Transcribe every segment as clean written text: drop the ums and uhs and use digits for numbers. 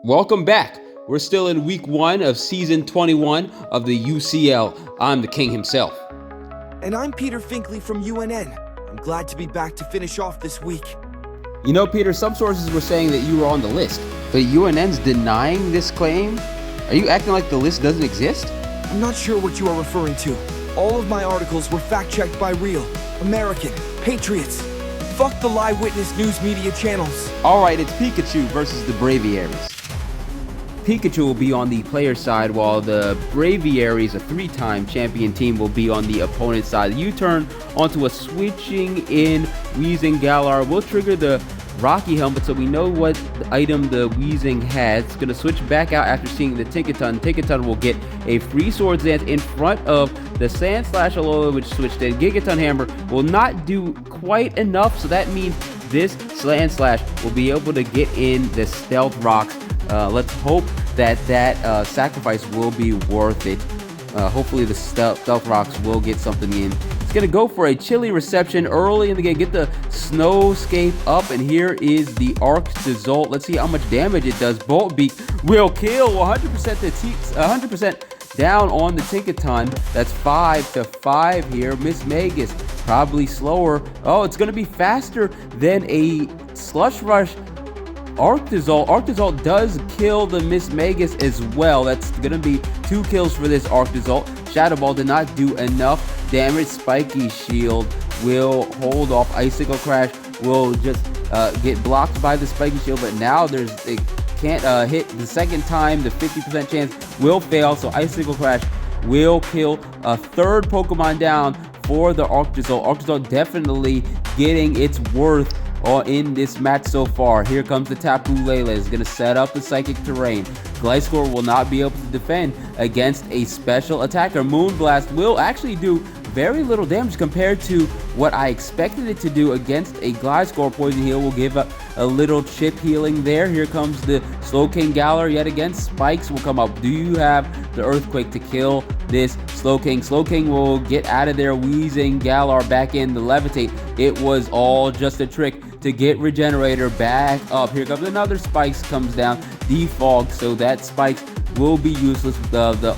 Welcome back. We're still in week 1 of season 21 of the UCL. I'm the king himself. And I'm Peter Finkley from UNN. I'm glad to be back to finish off this week. You know, Peter, some sources were saying that you were on the list, but UNN's denying this claim? Are you acting like the list doesn't exist? I'm not sure what you are referring to. All of my articles were fact-checked by real, American, patriots. Fuck the lie witness news media channels. Alright, it's Pikachu versus the Braviaries. Pikachu will be on the player side, while the Braviaries, a 3-time champion team, will be on the opponent's side. The U-turn onto a switching in Weezing Galar will trigger the Rocky Helmet, so we know what item the Weezing has. It's going to switch back out after seeing the Tinkaton. Tinkaton will get a free Swords Dance in front of the Sand Slash Alola, which switched in. Gigaton Hammer will not do quite enough, so that means this Sand Slash will be able to get in the Stealth Rocks. Let's hope that sacrifice will be worth it. Hopefully the Stealth Rocks will get something in. It's going to go for a chilly reception early in the game. Get the Snowscape up, and here is the Arc Result. Let's see how much damage it does. Bolt Beak will kill 100% down on the Tinkaton. That's 5-5 here. Miss Magus probably slower. Oh, it's going to be faster than a Slush Rush. Arctozolt does kill the Miss Magus as well. That's going to be 2 kills for this Arctozolt. Shadow Ball did not do enough damage. Spiky Shield will hold off. Icicle Crash will just get blocked by the Spiky Shield, but now it can't hit the second time. The 50% chance will fail, so Icicle Crash will kill a third Pokemon down for the Arctozolt. Arctozolt definitely getting its worth in this match so far. Here comes the Tapu Lele. Is going to set up the Psychic Terrain. Gliscor will not be able to defend against a special attacker. Moonblast will actually do very little damage compared to what I expected it to do against a Gliscor. Poison Heal will give a little chip healing there. Here comes the Slowking Galar yet again. Spikes will come up. Do you have the Earthquake to kill this Slowking? Slowking will get out of there. Weezing Galar back in the Levitate. It was all just a trick to get Regenerator back up. Here comes another Spikes comes down. Defog, so that Spikes will be useless.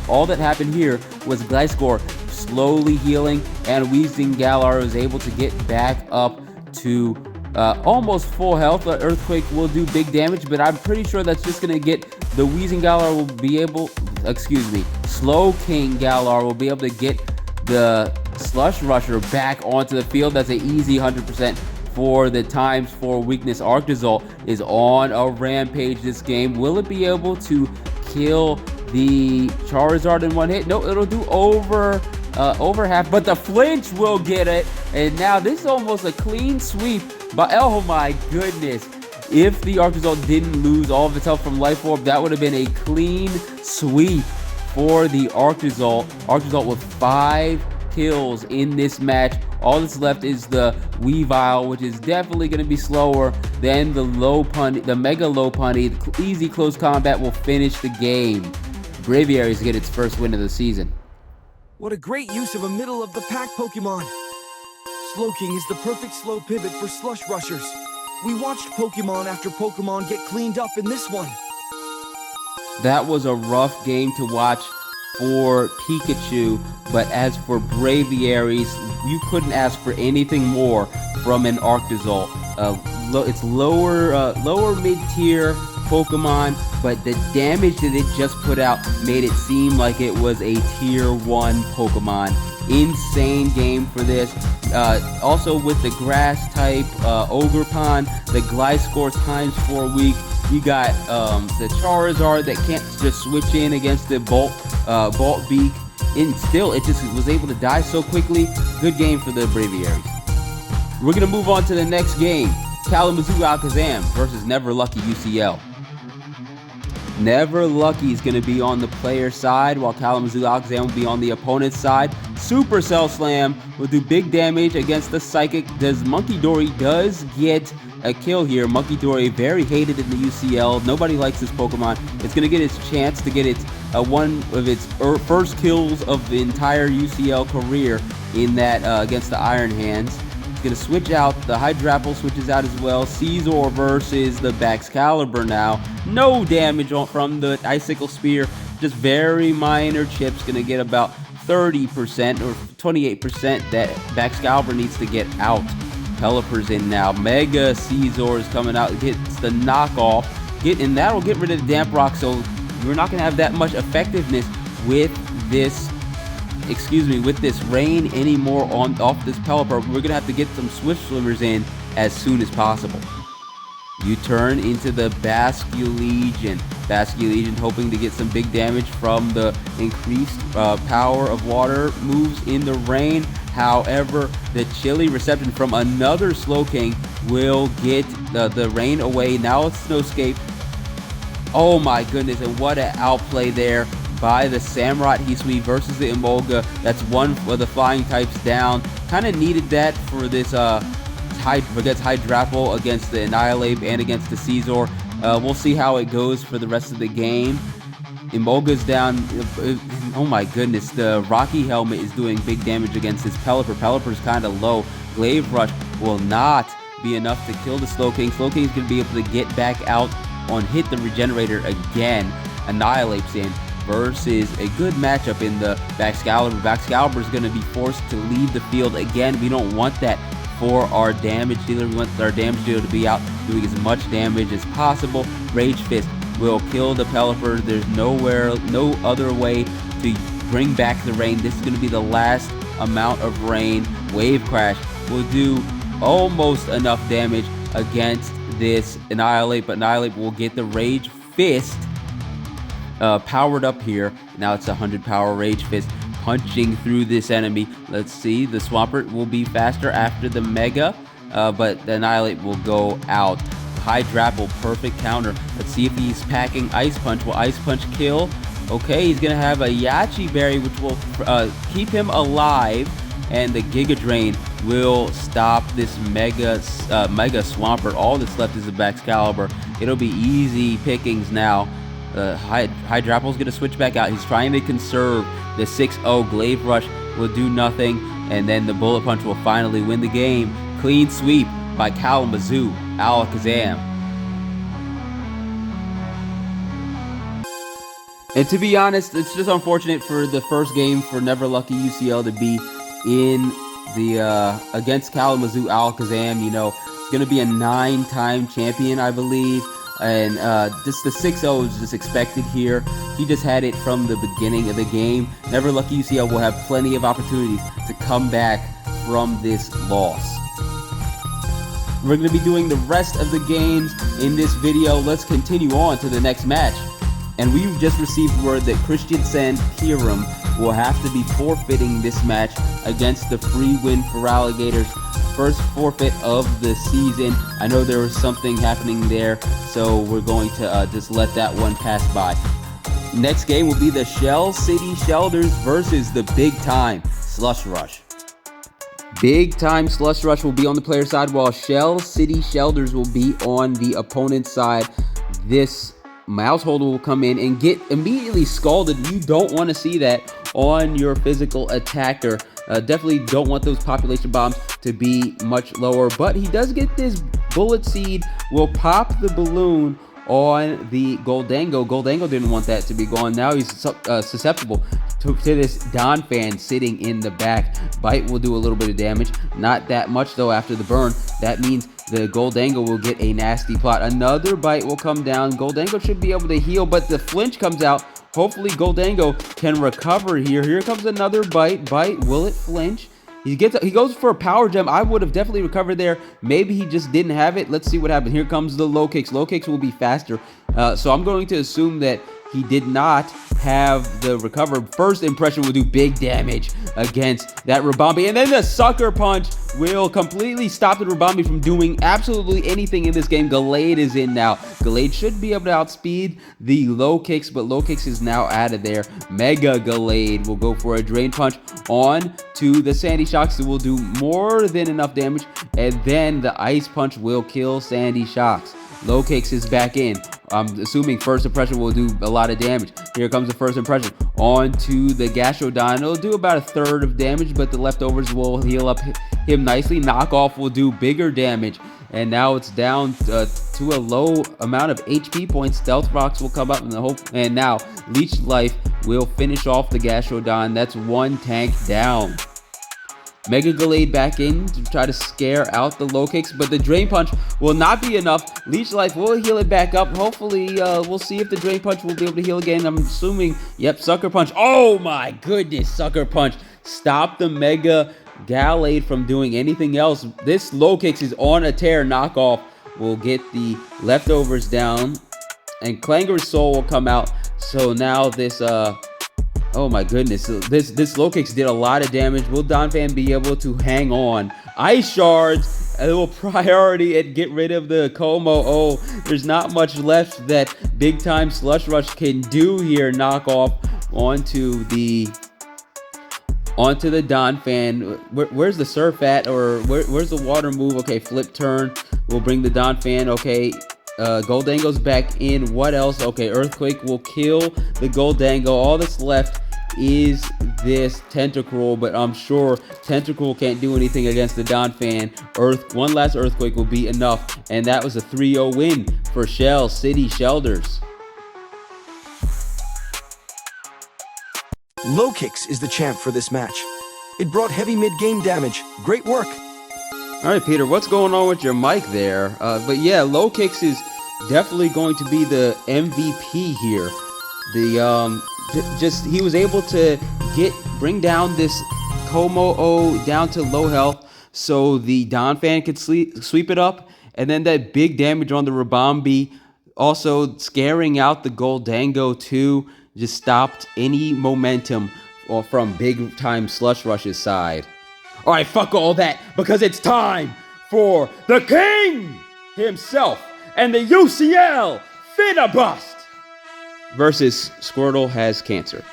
All that happened here was Gliscor slowly healing, and Weezing Galar was able to get back up to almost full health. The Earthquake will do big damage, but I'm pretty sure that's just going to get the Weezing Galar will be able, Slowking Galar will be able to get the Slush Rusher back onto the field. That's an easy 100% for the ×4 weakness. Arctozolt is on a rampage this game. Will it be able to kill the Charizard in one hit? No, it'll do over half, but the flinch will get it. And now this is almost a clean sweep. But oh my goodness, if the Arctozolt didn't lose all of its health from Life Orb, that would have been a clean sweep for the Arctozolt. Arctozolt with 5 kills in this match. All that's left is the Weavile, which is definitely going to be slower than the Mega Lopunny. The easy close combat will finish the game. Braviaries get its first win of the season. What a great use of a middle-of-the-pack Pokemon. Slowking is the perfect slow pivot for Slush Rushers. We watched Pokemon after Pokemon get cleaned up in this one. That was a rough game to watch for Pikachu, but as for Braviaries, you couldn't ask for anything more from an Arctozolt. It's lower mid-tier Pokemon, but the damage that it just put out made it seem like it was a tier 1 Pokemon. Insane game for this. Also with the grass type Ogerpon, the Gliscor ×4 weak. You got the Charizard that can't just switch in against the Bolt Beak. And still, it just was able to die so quickly. Good game for the Braviaries. We're going to move on to the next game. Kalamazoo Alakazam versus Never Lucky UCL. Never Lucky is going to be on the player side, while Kalamazoo Alakazam will be on the opponent's side. Supercell Slam will do big damage against the Psychic. Munkidori does get a kill here. Munkidori, very hated in the UCL. Nobody likes this Pokemon. It's going to get its chance to get its one of its first kills of the entire UCL career in that against the Iron Hands. He's going to switch out. The Hydrapple switches out as well. Caesar versus the Baxcalibur now. No damage from the Icicle Spear. Just very minor chips. Going to get about 30% or 28% that Baxcalibur needs to get out. Pelipper's in now. Mega Caesar is coming out. Gets the knockoff. And that'll get rid of the Damp Rock. So you're not going to have that much effectiveness with this with this rain anymore off this Pelipper. We're gonna have to get some Swift Swimmers in as soon as possible. You turn into the Basculegion. Basculegion hoping to get some big damage from the increased power of water moves in the rain. However, the chilly reception from another Slowking will get the rain away. Now it's Snowscape. Oh my goodness, and what an outplay there by the Samurott Hisui versus the Emolga. That's one of the flying types down. Kind of needed that for this against Hydrapple, against the Annihilape, and against the Caesar. We'll see how it goes for the rest of the game. Emolga's down. Oh my goodness, the Rocky Helmet is doing big damage against this Pelipper. Pelipper's kind of low. Glaive Rush will not be enough to kill the Slowking. Slowking's going to be able to get back out on hit the Regenerator again. Annihilape's in versus a good matchup in the Baxcalibur. Baxcalibur is going to be forced to leave the field again. We don't want that for our damage dealer. We want our damage dealer to be out doing as much damage as possible. Rage Fist will kill the Pelipper. There's no other way to bring back the rain. This is going to be the last amount of rain. Wave Crash will do almost enough damage against this Annihilape, but Annihilape will get the Rage Fist powered up here. Now it's 100 power Rage Fist punching through this enemy. Let's see, the Swampert will be faster after the Mega, but the Annihilape will go out. Hydrapple, perfect counter. Let's see if he's packing Ice Punch. Will Ice Punch kill? Okay, he's gonna have a Yache Berry, which will keep him alive, and the Giga Drain will stop this Mega Swampert. All that's left is a Baxcalibur. It'll be easy pickings now. Hydrapple's going to switch back out. He's trying to conserve the 6-0. Glaive Rush will do nothing, and then the Bullet Punch will finally win the game. Clean sweep by Kalamazoo Alakazam. And to be honest, it's just unfortunate for the first game for Never Lucky UCL to be in the against Kalamazoo Alakazam. You know, it's going to be a 9-time champion, I believe. And just the 6-0 is just expected here. He just had it from the beginning of the game. Never Lucky UCL will have plenty of opportunities to come back from this loss. We're going to be doing the rest of the games in this video. Let's continue on to the next match. And we've just received word that Christian Santirum will have to be forfeiting this match against the Free Win for Alligators. First forfeit of the season. I know there was something happening there, so we're going to just let that one pass by. Next game will be the Shell City Shelders versus the Big Time Slush Rush. Big Time Slush Rush will be on the player side, while Shell City Shelders will be on the opponent's side. This Mouseholder will come in and get immediately scalded. You don't want to see that on your physical attacker. Definitely don't want those population bombs to be much lower, but he does get this Bullet Seed, will pop the balloon on the Goldango. Goldango didn't want that to be gone. Now he's susceptible to this Donphan sitting in the back. Bite will do a little bit of damage, not that much though after the burn. That means the Goldango will get a nasty plot. Another Bite will come down. Goldango should be able to heal, but the flinch comes out. Hopefully Goldango can recover here. Here comes another Bite. Bite, will it flinch? He goes for a Power Gem. I would have definitely recovered there. Maybe he just didn't have it. Let's see what happens. Here comes the Low Kicks. Low Kicks will be faster. So I'm going to assume that he did not have the recover. First impression will do big damage against that Ribombee. And then the Sucker Punch will completely stop the Ribombee from doing absolutely anything in this game. Gallade is in now. Gallade should be able to outspeed the Low Kicks, but Low Kicks is now out of there. Mega Gallade will go for a Drain Punch on to the Sandy Shocks. It will do more than enough damage, and then the Ice Punch will kill Sandy Shocks. Low Kicks is back in. I'm assuming First Impression will do a lot of damage. Here comes the First Impression onto the Gastrodon. It'll do about a third of damage, but the leftovers will heal up him nicely. Knockoff will do bigger damage. And now it's down to a low amount of HP points. Stealth Rocks will come up in the hope. And now Leech Life will finish off the Gastrodon. That's one tank down. Mega Gallade back in to try to scare out the low kicks, but the Drain Punch will not be enough. Leech Life will heal it back up. Hopefully, we'll see if the Drain Punch will be able to heal again. I'm assuming, yep, Sucker Punch. Oh my goodness, Sucker Punch. Stop the Mega Gallade from doing anything else. This low kicks is on a tear. Knockoff will get the leftovers down, and Clanger's Soul will come out. So now this, oh my goodness, this low kicks did a lot of damage. Will Donphan be able to hang on? Ice Shards, a little priority and get rid of the Como. Oh, there's not much left that big time Slush Rush can do here. Knockoff onto the Donphan. Where's the Surf at? Or where's the water move? Okay, flip turn will bring the Donphan. Okay, Goldango's back in. What else? Okay, Earthquake will kill the Goldango. All that's left is this Tentacruel, but I'm sure Tentacruel can't do anything against the Donphan. One last Earthquake will be enough, and that was a 3-0 win for Shell City Shelders. Low Kicks is the champ for this match. It brought heavy mid-game damage. Great work. All right, Peter, what's going on with your mic there? But yeah, Low Kicks is definitely going to be the MVP here. He was able to bring down this Como down to low health, so the Donphan could sweep it up, and then that big damage on the Ribombee, also scaring out the Goldango too, just stopped any momentum from big time Slush Rush's side. All right, fuck all that, because it's time for the King himself and the UCL Finna-Bust versus Squirtle Has Cancer.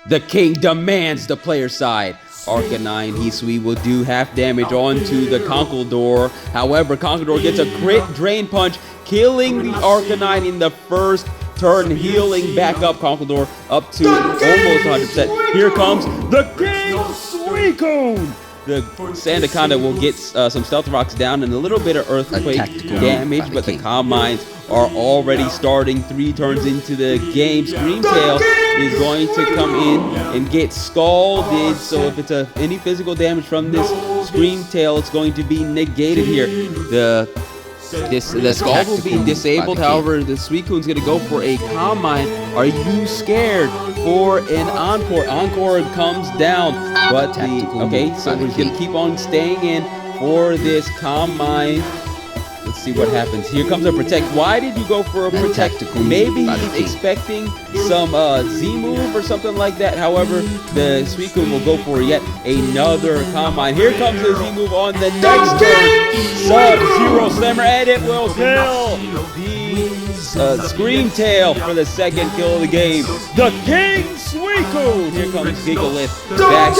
The King demands the player side. Arcanine Hisui will do half damage onto the Conkeldurr. However, Conkeldurr gets a crit Drain Punch, killing the Arcanine in the first turn, healing back up Conkeldurr up to almost 100%. Here comes the King Suicune! The Sandaconda will get some Stealth Rocks down and a little bit of Earthquake damage, but the Calm Minds are already starting 3 turns into the game. Screamtail is going to come in and get scalded, so if it's any physical damage from this Screamtail, it's going to be negated here. The Scald will be disabled, however, the Suicune's going to go for a Calm Mind. Are you scared for an Encore? Encore comes down, but okay, so we're going to keep on staying in for this Calm Mind. Let's see what happens. Here comes a Protect. Why did you go for a Protect? Maybe he's expecting some Z-move or something like that. However, the Suicune will go for yet another Calm Mind. Here comes the Z-move on the next turn. Sub-Zero Slammer, and it will kill the Screamtail for the second kill of the game. The King Suicune! Here comes Gigalith back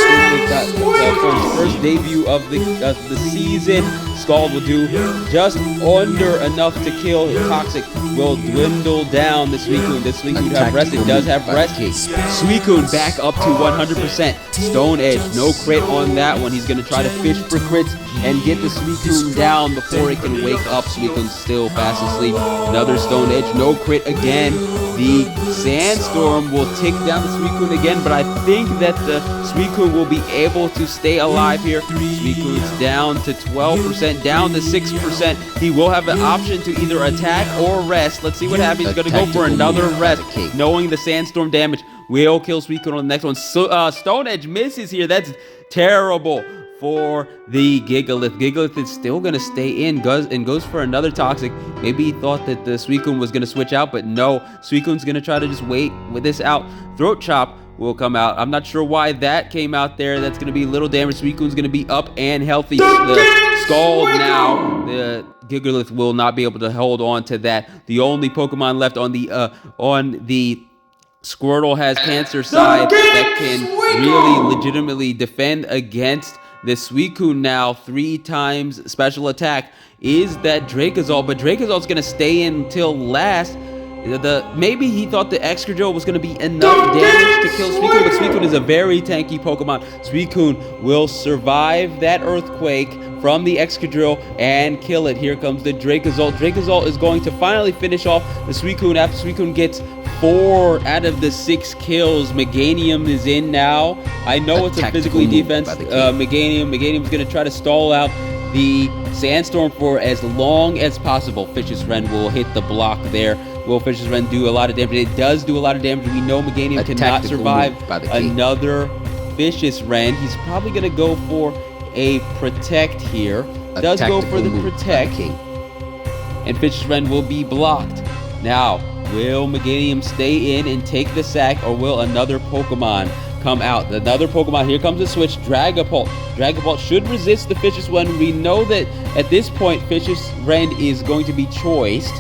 for his first debut of the season. Scald will do just under enough to kill. Toxic will dwindle down the Suicune. The Suicune have rest. It does have rest. Suicune back up to 100%. Stone Edge, no crit on that one. He's going to try to fish for crits and get the Suicune down before it can wake up. Suicune's still fast asleep. Another Stone Edge, no crit again. The Sandstorm will tick down the Suicune again, but I think that the Suicune will be able to stay alive here. Suicune's down to 12%, down to 6%. He will have an option to either attack or rest. Let's see what happens. He's going to go for another rest, knowing the Sandstorm damage will kill Suicune on the next one. So, Stone Edge misses here. That's terrible for the Gigalith. Gigalith is still going to stay in and goes for another Toxic. Maybe he thought that the Suicune was going to switch out, but no. Suicune's going to try to just wait with this out. Throat Chop will come out. I'm not sure why that came out there. That's going to be little damage. Suicune's going to be up and healthy. The Scald now. The Gigalith will not be able to hold on to that. The only Pokemon left on the Squirtle Has Cancer side that can really legitimately defend against the Suicune now 3 times special attack is that Dracozolt, but Dracozolt's going to stay in until last. Maybe he thought the Excadrill was going to be enough damage to kill Suicune, but Suicune is a very tanky Pokemon. Suicune will survive that Earthquake from the Excadrill and kill it. Here comes the Dracozolt. Dracozolt is going to finally finish off the Suicune after Suicune gets 4 out of the 6 kills. Meganium is in now. I know it's a physically defense. Meganium's going to try to stall out the Sandstorm for as long as possible. Fishious Rend will hit the block there. Will Fishious Rend do a lot of damage? It does do a lot of damage. We know Meganium cannot survive another Fishious Rend. He's probably going to go for a Protect here. Does go for the Protect. And Fishious Rend will be blocked. Now, will Meganium stay in and take the sack, or will another Pokemon come out? Another Pokemon. Here comes the switch. Dragapult. Dragapult should resist the Fishious Rend. We know that at this point, Fishious Rend is going to be choiced,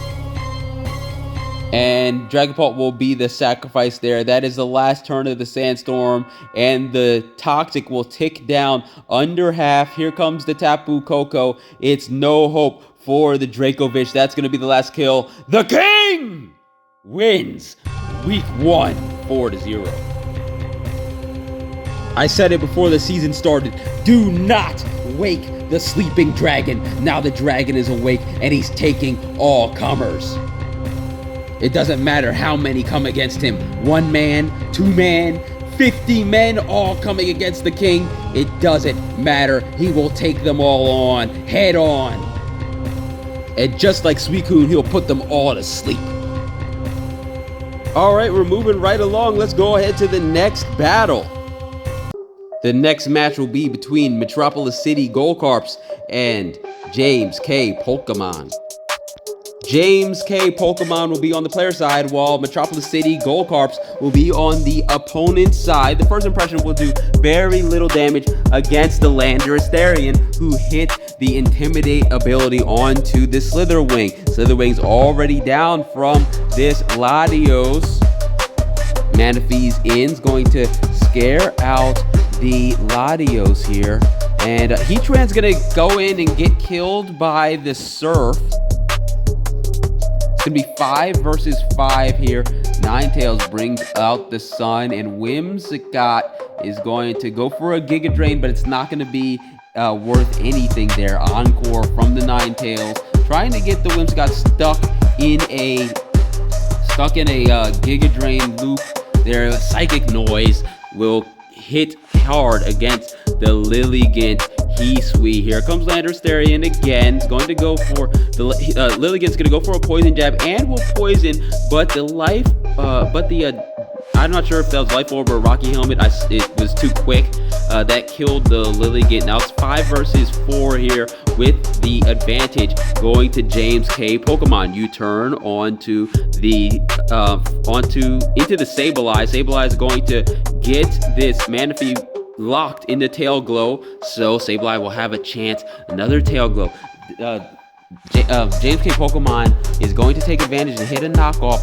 and Dragapult will be the sacrifice there. That is the last turn of the Sandstorm, and the Toxic will tick down under half. Here comes the Tapu Koko. It's no hope for the Dracovish. That's going to be the last kill. The King wins Week 1, 4-0. I said it before the season started. Do not wake the sleeping dragon. Now the dragon is awake, and he's taking all comers. It doesn't matter how many come against him. 1 man, 2 man, 50 men all coming against the King. It doesn't matter. He will take them all on, head on. And just like Suicune, he'll put them all to sleep. All right, we're moving right along. Let's go ahead to the next battle. The next match will be between Metropolis City Golcarps and James K. Pokemon. James K. Pokemon will be on the player side, while Metropolis City Golcarps will be on the opponent's side. The first impression will do very little damage against the Landorus Therian, who hit the Intimidate ability onto the Slitherwing. Slitherwing's already down from this Latios. Manaphy's In's going to scare out the Latios here. And Heatran's going to go in and get killed by the Surf. It's going to be 5 versus 5 here. Ninetales brings out the Sun, and Whimsicott is going to go for a Giga Drain, but it's not going to be worth anything there. Encore from the Ninetales, trying to get the Whimsicott stuck in a Giga Drain loop. Their Psychic Noise will hit hard against the Lilligant Hisui. Here comes Landorus Therian again. It's going to go for the Lilligant's going to go for a Poison Jab and will poison, but I'm not sure if that was Life Orb or Rocky Helmet. It was too quick. That killed the Lilligant. Now it's 5 versus 4 here with the advantage going to James K. Pokemon. You turn into the Sableye. Sableye is going to get this Manaphy locked in the Tail Glow, so Sableye will have a chance. Another Tail Glow. James K. Pokemon is going to take advantage and hit a knockoff.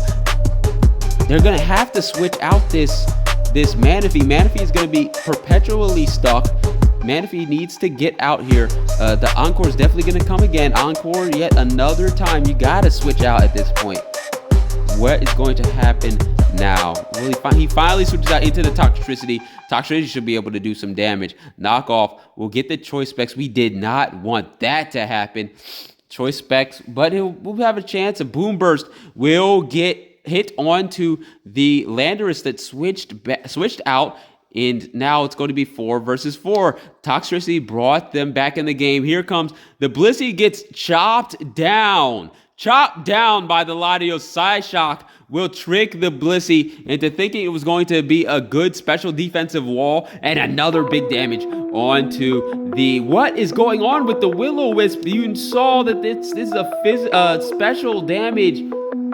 They're going to have to switch out this Manaphy. Manaphy is going to be perpetually stuck. Manaphy needs to get out here. The Encore is definitely going to come again. Encore yet another time. You got to switch out at this point. What is going to happen now? He finally switches out into the Toxtricity. Toxtricity should be able to do some damage. Knockoff will get the Choice Specs. We did not want that to happen. Choice Specs, but we'll have a chance. A Boom Burst will get hit onto the Landorus that switched out, and now it's going to be 4 versus 4. Toxtricity brought them back in the game. Here comes the Blissey, gets chopped down by the Latios. Psyshock will trick the Blissey into thinking it was going to be a good special defensive wall, and another big damage onto the... What is going on with the Will-O-Wisp? You saw that this is a special damage.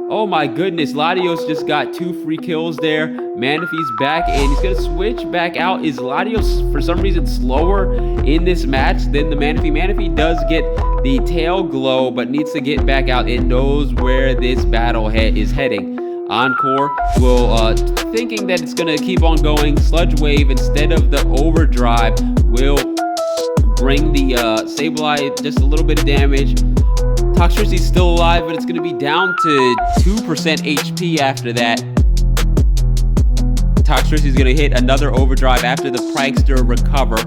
Oh my goodness, Latios just got 2 free kills there. Manaphy's back, and he's going to switch back out. Is Latios, for some reason, slower in this match than the Manaphy? Manaphy does get the Tail Glow, but needs to get back out. It knows where this battle is heading. Encore will, thinking that it's going to keep on going. Sludge Wave, instead of the Overdrive, will bring the Sableye just a little bit of damage. Toxtricity's still alive, but it's going to be down to 2% HP after that. Toxtricity's going to hit another overdrive after the Prankster recover.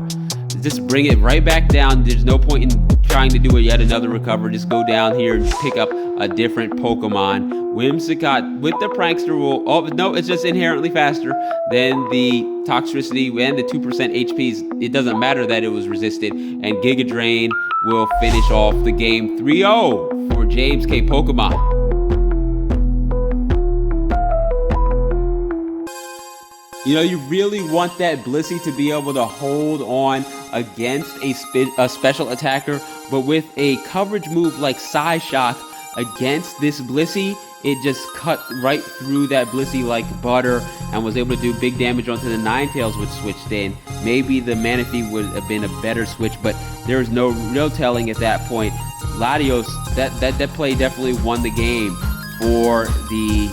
Just bring it right back down. There's no point in trying to do yet another recover. Just go down here and pick up a different Pokemon. Whimsicott with the Prankster will... Oh, no, it's just inherently faster than the Toxtricity and the 2% HPs. It doesn't matter that it was resisted. And Giga Drain will finish off the game 3-0 for James K. Pokemon. You know, you really want that Blissey to be able to hold on against a special attacker, but with a coverage move like Psy Shock against this Blissey, it just cut right through that Blissey like butter and was able to do big damage onto the Ninetales, which switched in. Maybe the Manaphy would have been a better switch, but there was no real telling at that point. Latios, that play definitely won the game for the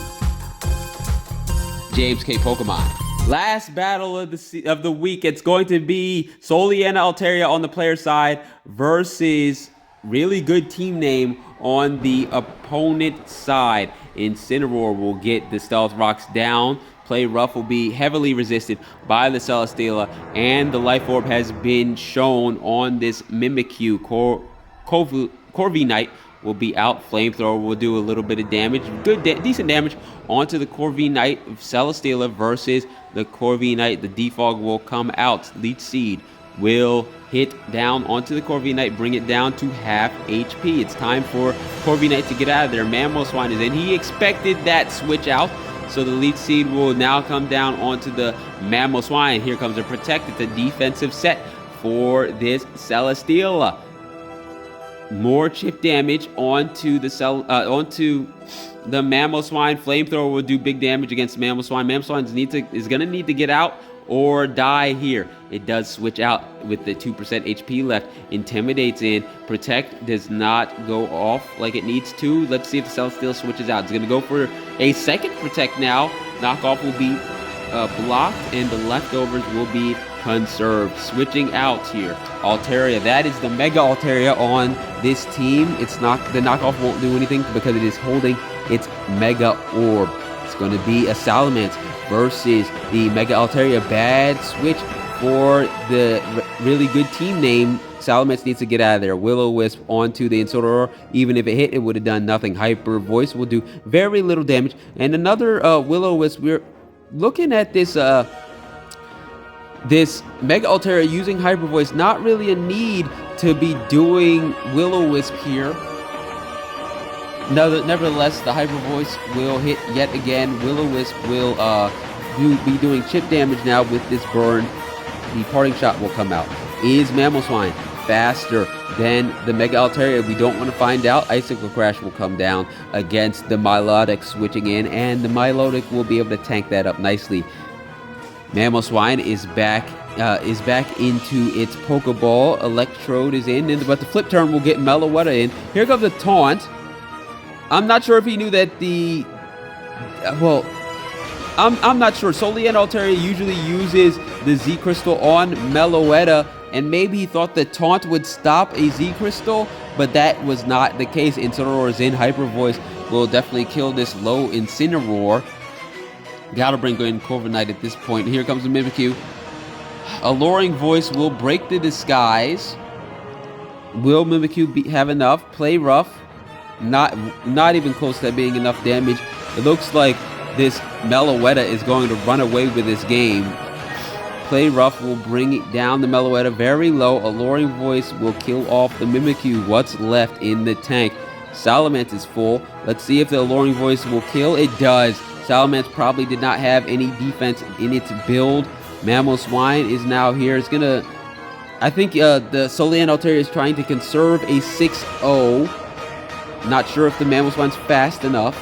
James K. Pokemon. Last battle of the week, it's going to be Soliana Altaria on the player side versus really good team name on the opponent side. Incineroar will get the Stealth Rocks down. Play Rough will be heavily resisted by the Celesteela, and the Life Orb has been shown on this Mimikyu. Corviknight will be out. Flamethrower will do a little bit of damage, decent damage onto the Corviknight of Celesteela versus the Corviknight. The Defog will come out. Leech Seed will hit down onto the Corviknight, bring it down to half HP. It's time for Corviknight to get out of there. Mamoswine is in. He expected that switch out, so the Leech Seed will now come down onto the Mamoswine. Here comes a Protect. It's a defensive set for this Celesteela. More chip damage onto the Mamoswine. Flamethrower will do big damage against Mamoswine. Mamoswine is gonna need to get out or die here. It does switch out with the 2% HP left. Intimidates in. Protect does not go off like it needs to. Let's see if the Celesteela switches out. It's gonna go for a second Protect now. Knockoff will be blocked, and the leftovers will be conserved. Switching out here, Altaria. That is the Mega Altaria on this team. It's not, the knockoff won't do anything because it is holding its Mega Orb. It's going to be a Salamence versus the Mega Altaria. Bad switch for the really good team name. Salamence needs to get out of there. Will-O-Wisp onto the Incineroar. Even if it hit, it would have done nothing. Hyper Voice will do very little damage. And another Will-O-Wisp. We're looking at this this Mega Altaria using Hyper Voice. Not really a need to be doing Will-O-Wisp here. Nevertheless, the Hyper Voice will hit yet again. Will-O-Wisp will be doing chip damage now with this burn. The Parting Shot will come out. Is Mamoswine faster than the Mega Altaria? We don't want to find out. Icicle Crash will come down against the Milotic switching in, and the Milotic will be able to tank that up nicely. Mamoswine is back into its Pokeball. Electrode is in, but the Flip Turn will get Meloetta in. Here comes the Taunt. I'm not sure if he knew that the... well, I'm not sure. Soliana Altaria usually uses the Z Crystal on Meloetta, and maybe he thought the Taunt would stop a Z Crystal, but that was not the case. Incineroar is in. Hyper Voice will definitely kill this low Incineroar. Gotta bring in Corviknight at this point. Here comes the Mimikyu. Alluring Voice will break the disguise. Will Mimikyu have enough? Play Rough. Not even close to that being enough damage. It looks like this Meloetta is going to run away with this game. Play Rough will bring down the Meloetta very low. Alluring Voice will kill off the Mimikyu. What's left in the tank? Salamence is full. Let's see if the Alluring Voice will kill. It does. Salamence probably did not have any defense in its build. Mamoswine is now here. It's gonna... I think the Soliana Altaria is trying to conserve a 6-0. Not sure if the Mamoswine's fast enough.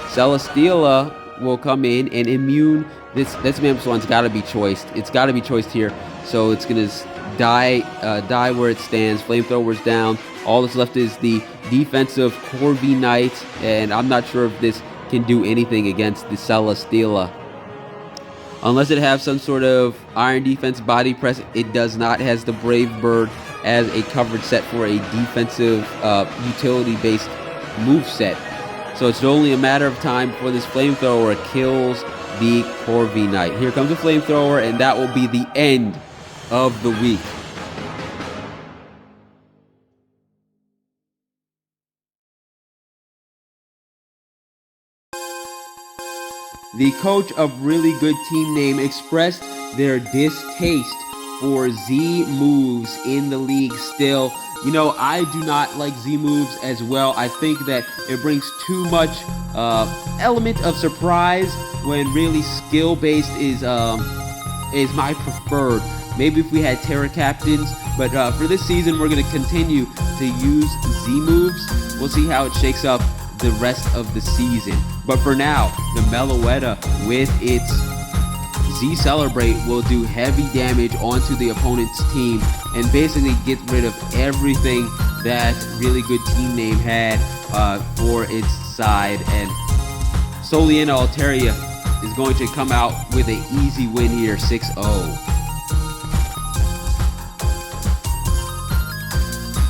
Celesteela will come in and immune. This Mamoswine's got to be choiced. It's got to be choiced here. So it's gonna die where it stands. Flamethrower's down. All that's left is the defensive Corviknight, and I'm not sure if this can do anything against the Celesteela. Unless it has some sort of Iron Defense Body Press, it does not. It has the Brave Bird as a coverage set for a defensive utility-based move set. So it's only a matter of time before this Flamethrower kills the Corvi Knight. Here comes the Flamethrower, and that will be the end of the week. The coach of Really Good Team Name expressed their distaste for Z moves in the league still. You know, I do not like Z moves as well. I think that it brings too much element of surprise when really skill-based is my preferred. Maybe if we had Terra Captains, but for this season, we're going to continue to use Z moves. We'll see how it shakes up the rest of the season. But for now, the Meloetta with its Z Celebrate will do heavy damage onto the opponent's team and basically get rid of everything that Really Good Team Name had for its side. And Soliana Altaria is going to come out with an easy win here, 6-0.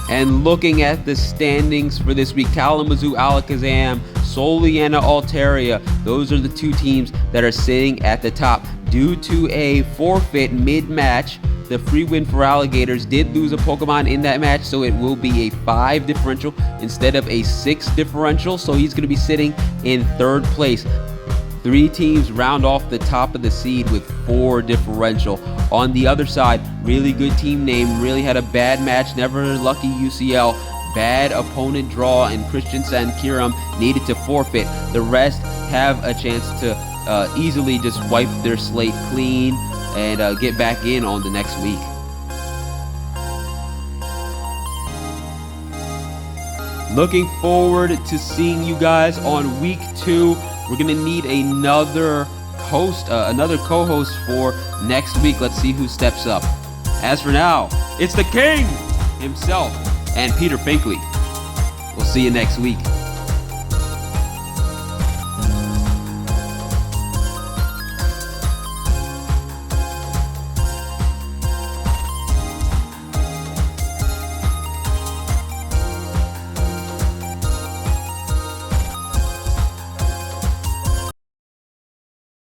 And looking at the standings for this week, Kalamazoo Alakazam, Soliana Altaria, those are the two teams that are sitting at the top. Due to a forfeit mid-match, the free win for Alligators did lose a Pokemon in that match, so it will be a 5 differential instead of a 6 differential, so he's going to be sitting in 3rd place. 3 teams round off the top of the seed with 4 differential. On the other side, Really Good Team Name really had a bad match, never lucky UCL, bad opponent draw, and Christian Sankiram needed to forfeit. The rest have a chance to easily just wipe their slate clean and get back in on the next week. Looking forward to seeing you guys on week 2. We're gonna need another host, another co-host for next week. Let's see who steps up. As for now, it's the King himself and Peter Finkley. We'll see you next week.